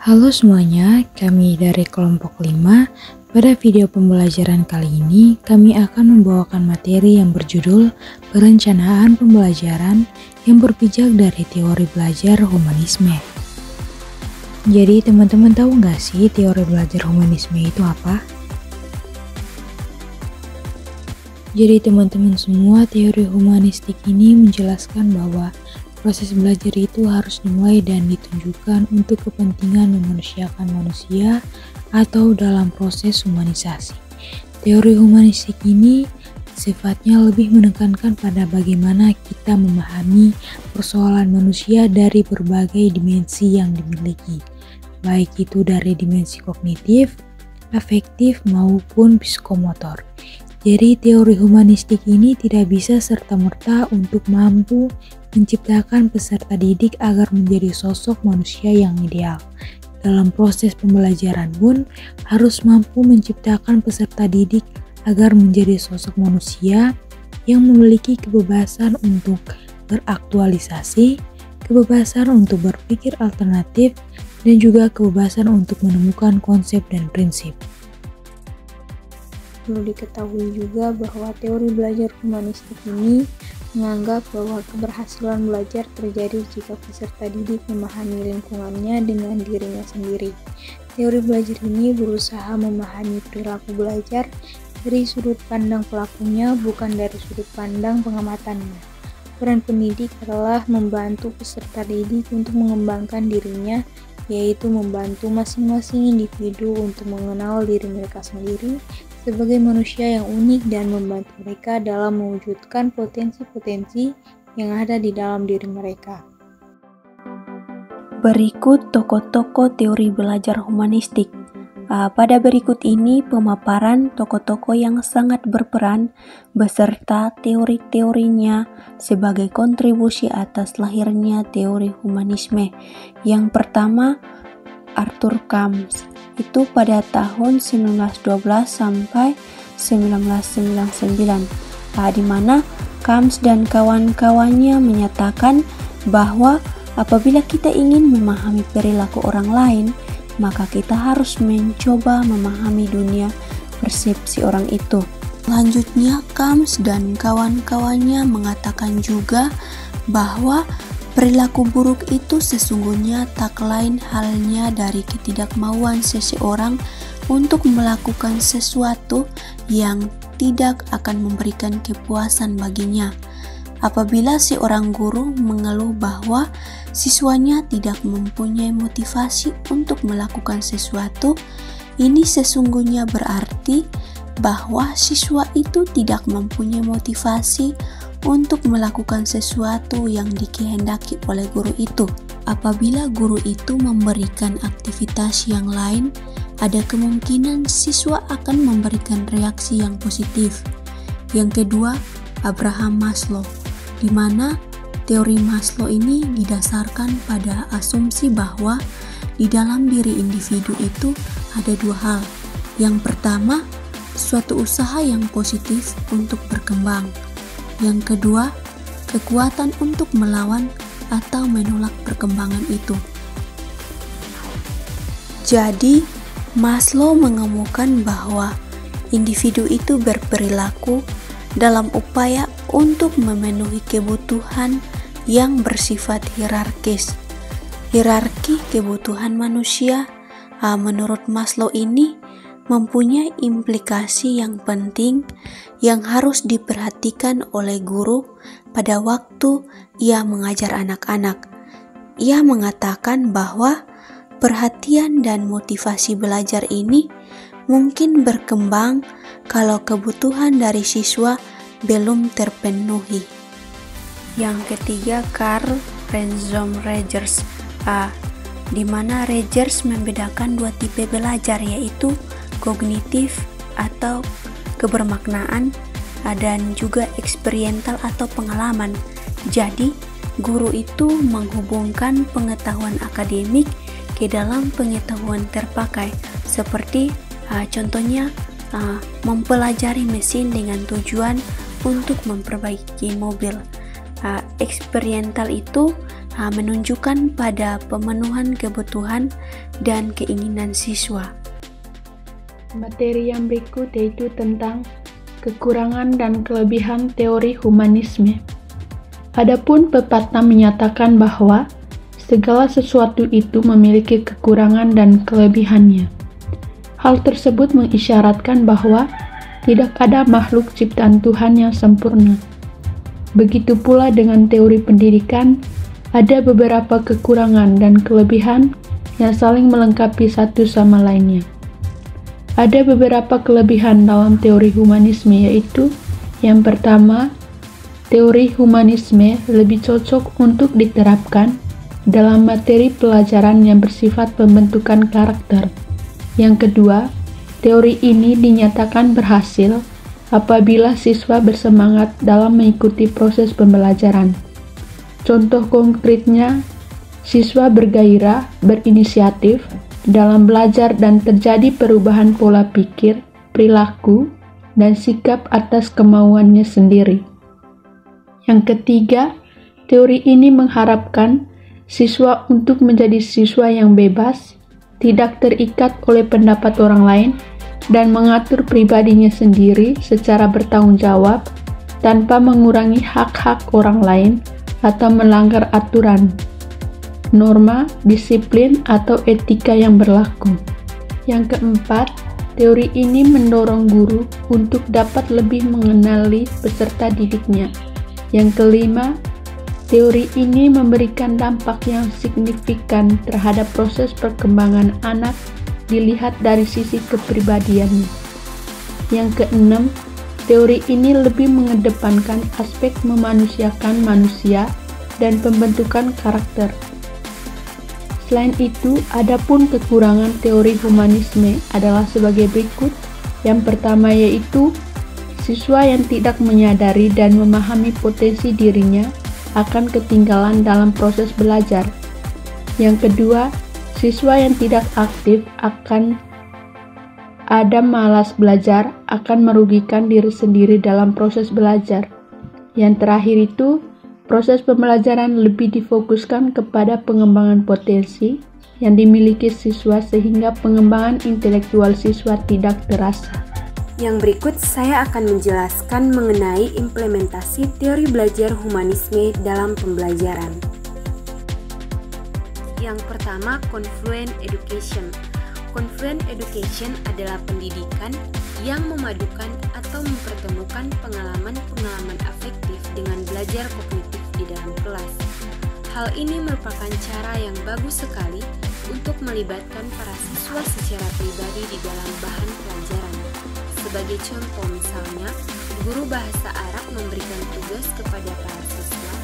Halo semuanya, kami dari kelompok 5. Pada video pembelajaran kali ini, kami akan membawakan materi yang berjudul Perencanaan Pembelajaran yang berpijak dari teori belajar humanisme. Jadi teman-teman tahu nggak sih teori belajar humanisme itu apa? Jadi teman-teman semua, teori humanistik ini menjelaskan bahwa proses belajar itu harus dimulai dan ditunjukkan untuk kepentingan memanusiakan manusia atau dalam proses humanisasi. Teori humanistik ini sifatnya lebih menekankan pada bagaimana kita memahami persoalan manusia dari berbagai dimensi yang dimiliki, baik itu dari dimensi kognitif, afektif, maupun psikomotor. Jadi teori humanistik ini tidak bisa serta-merta untuk mampu menciptakan peserta didik agar menjadi sosok manusia yang ideal. Dalam proses pembelajaran pun harus mampu menciptakan peserta didik agar menjadi sosok manusia yang memiliki kebebasan untuk beraktualisasi, kebebasan untuk berpikir alternatif, dan juga kebebasan untuk menemukan konsep dan prinsip. Perlu diketahui juga bahwa teori belajar humanistik ini menganggap bahwa keberhasilan belajar terjadi jika peserta didik memahami lingkungannya dengan dirinya sendiri. Teori belajar ini berusaha memahami perilaku belajar dari sudut pandang pelakunya, bukan dari sudut pandang pengamatannya. Peran pendidik adalah membantu peserta didik untuk mengembangkan dirinya, yaitu membantu masing-masing individu untuk mengenal diri mereka sendiri sebagai manusia yang unik dan membantu mereka dalam mewujudkan potensi-potensi yang ada di dalam diri mereka. Berikut tokoh-tokoh teori belajar humanistik. Pada berikut ini pemaparan tokoh-tokoh yang sangat berperan beserta teori-teorinya sebagai kontribusi atas lahirnya teori humanisme. Yang pertama, Arthur Camps. Itu pada tahun 1912 sampai 1999, di mana Camps dan kawan-kawannya menyatakan bahwa apabila kita ingin memahami perilaku orang lain, maka kita harus mencoba memahami dunia persepsi orang itu. Selanjutnya, Camps dan kawan-kawannya mengatakan juga bahwa perilaku buruk itu sesungguhnya tak lain halnya dari ketidakmauan seseorang untuk melakukan sesuatu yang tidak akan memberikan kepuasan baginya. Apabila seorang guru mengeluh bahwa siswanya tidak mempunyai motivasi untuk melakukan sesuatu, ini sesungguhnya berarti bahwa siswa itu tidak mempunyai motivasi untuk melakukan sesuatu yang dikehendaki oleh guru itu. Apabila guru itu memberikan aktivitas yang lain, ada kemungkinan siswa akan memberikan reaksi yang positif. Yang kedua, Abraham Maslow, di mana teori Maslow ini didasarkan pada asumsi bahwa di dalam diri individu itu ada dua hal. Yang pertama, suatu usaha yang positif untuk berkembang. Yang kedua, kekuatan untuk melawan atau menolak perkembangan itu. Jadi, Maslow mengemukakan bahwa individu itu berperilaku dalam upaya untuk memenuhi kebutuhan yang bersifat hierarkis. Hierarki kebutuhan manusia, menurut Maslow ini, mempunyai implikasi yang penting yang harus diperhatikan oleh guru pada waktu ia mengajar anak-anak. Ia mengatakan bahwa perhatian dan motivasi belajar ini mungkin berkembang kalau kebutuhan dari siswa belum terpenuhi. Yang ketiga, Carl Renzo Rogers, di mana Rogers membedakan dua tipe belajar, yaitu kognitif atau kebermaknaan dan juga eksperiental atau pengalaman. Jadi, guru itu menghubungkan pengetahuan akademik ke dalam pengetahuan terpakai, seperti contohnya mempelajari mesin dengan tujuan untuk memperbaiki mobil. Eksperiental itu menunjukkan pada pemenuhan kebutuhan dan keinginan siswa. Materi yang berikut yaitu tentang kekurangan dan kelebihan teori humanisme. Adapun pepatah menyatakan bahwa segala sesuatu itu memiliki kekurangan dan kelebihannya. Hal tersebut mengisyaratkan bahwa tidak ada makhluk ciptaan Tuhan yang sempurna. Begitu pula dengan teori pendidikan, ada beberapa kekurangan dan kelebihan yang saling melengkapi satu sama lainnya. Ada beberapa kelebihan dalam teori humanisme, yaitu yang pertama, teori humanisme lebih cocok untuk diterapkan dalam materi pelajaran yang bersifat pembentukan karakter. Yang kedua, teori ini dinyatakan berhasil apabila siswa bersemangat dalam mengikuti proses pembelajaran. Contoh konkretnya, siswa bergairah, berinisiatif dalam belajar dan terjadi perubahan pola pikir, perilaku, dan sikap atas kemauannya sendiri. Yang ketiga, teori ini mengharapkan siswa untuk menjadi siswa yang bebas, tidak terikat oleh pendapat orang lain, dan mengatur pribadinya sendiri secara bertanggung jawab tanpa mengurangi hak-hak orang lain atau melanggar aturan, norma, disiplin, atau etika yang berlaku. Yang keempat, teori ini mendorong guru untuk dapat lebih mengenali peserta didiknya. Yang kelima, teori ini memberikan dampak yang signifikan terhadap proses perkembangan anak dilihat dari sisi kepribadiannya. Yang keenam, teori ini lebih mengedepankan aspek memanusiakan manusia dan pembentukan karakter. Selain itu, adapun kekurangan teori humanisme adalah sebagai berikut. Yang pertama yaitu siswa yang tidak menyadari dan memahami potensi dirinya akan ketinggalan dalam proses belajar. Yang kedua, siswa yang tidak aktif akan ada malas belajar, akan merugikan diri sendiri dalam proses belajar. Yang terakhir itu, proses pembelajaran lebih difokuskan kepada pengembangan potensi yang dimiliki siswa sehingga pengembangan intelektual siswa tidak terasa. Yang berikut saya akan menjelaskan mengenai implementasi teori belajar humanisme dalam pembelajaran. Yang pertama, Confluent Education. Confluent Education adalah pendidikan yang memadukan atau mempertemukan pengalaman-pengalaman afektif dengan belajar kognitif di dalam kelas. Hal ini merupakan cara yang bagus sekali untuk melibatkan para siswa secara pribadi di dalam bahan pelajaran. Sebagai contoh misalnya, guru bahasa Arab memberikan tugas kepada para siswa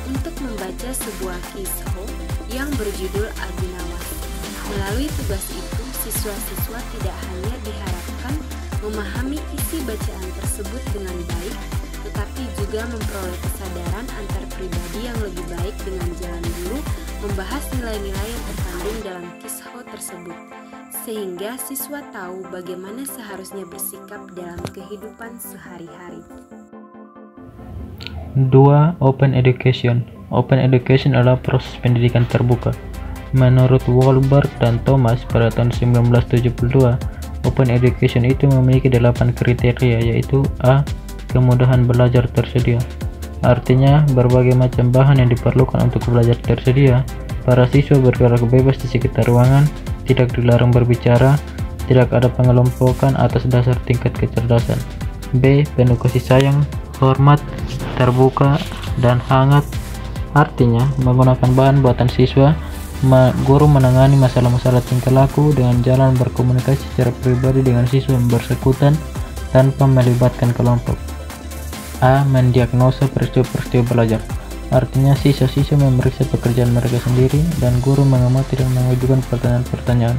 untuk membaca sebuah kisah yang berjudul Al-Nawas. Melalui tugas itu, siswa-siswa tidak hanya diharapkan memahami isi bacaan tersebut dengan baik, tetapi juga memperoleh kesadaran antar pribadi yang lebih baik dengan jalan guru membahas nilai-nilai yang terkandung dalam kisah tersebut, sehingga siswa tahu bagaimana seharusnya bersikap dalam kehidupan sehari-hari. 2. Open Education. Open Education adalah proses pendidikan terbuka. Menurut Wahlberg dan Thomas pada tahun 1972, Open Education itu memiliki 8 kriteria, yaitu A. Kemudahan belajar tersedia. Artinya, berbagai macam bahan yang diperlukan untuk belajar tersedia. Para siswa bergerak bebas di sekitar ruangan, tidak dilarang berbicara, tidak ada pengelompokan atas dasar tingkat kecerdasan. B. Penuh kasih sayang, hormat, terbuka, dan hangat. Artinya, menggunakan bahan buatan siswa, guru menangani masalah-masalah tingkah laku dengan jalan berkomunikasi secara pribadi dengan siswa yang bersangkutan tanpa melibatkan kelompok. A. Mendiagnosa peristiwa-peristiwa belajar. Artinya, siswa-siswa memeriksa pekerjaan mereka sendiri dan guru mengamati dan mengajukan pertanyaan-pertanyaan.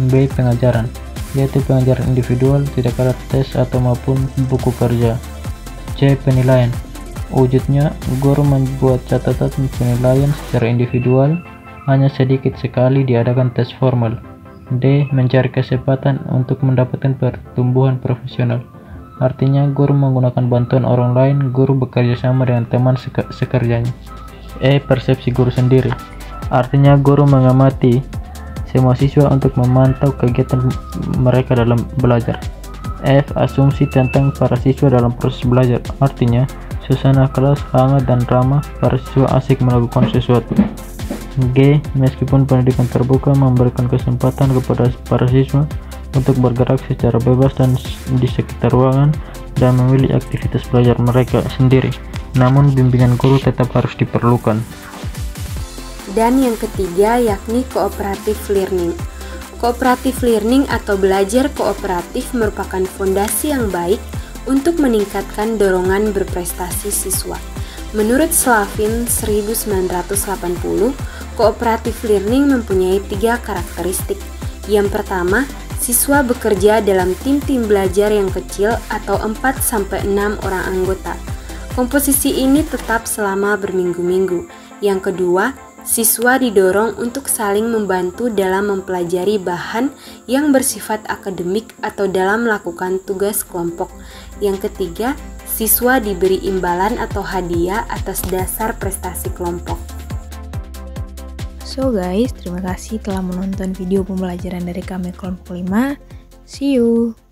B. Pengajaran, yaitu pengajaran individual, tidak ada tes atau maupun buku kerja. C. Penilaian, wujudnya guru membuat catatan penilaian secara individual, hanya sedikit sekali diadakan tes formal. D. Mencari kesempatan untuk mendapatkan pertumbuhan profesional. Artinya, guru menggunakan bantuan orang lain, guru bekerja sama dengan teman sekerjanya. E. Persepsi guru sendiri. Artinya guru mengamati semua siswa untuk memantau kegiatan mereka dalam belajar. F. Asumsi tentang para siswa dalam proses belajar. Artinya suasana kelas hangat dan ramah, para siswa asik melakukan sesuatu. G. Meskipun pendidikan terbuka memberikan kesempatan kepada para siswa untuk bergerak secara bebas dan di sekitar ruangan dan memilih aktivitas belajar mereka sendiri, namun bimbingan guru tetap harus diperlukan. Dan yang ketiga yakni cooperative learning. Cooperative learning atau belajar kooperatif merupakan fondasi yang baik untuk meningkatkan dorongan berprestasi siswa. Menurut Slavin 1980, cooperative learning mempunyai 3 karakteristik. Yang pertama, siswa bekerja dalam tim-tim belajar yang kecil atau 4-6 orang anggota. Komposisi ini tetap selama berminggu-minggu. Yang kedua, siswa didorong untuk saling membantu dalam mempelajari bahan yang bersifat akademik atau dalam melakukan tugas kelompok. Yang ketiga, siswa diberi imbalan atau hadiah atas dasar prestasi kelompok. So guys, terima kasih telah menonton video pembelajaran dari kami kelompok 5. See you!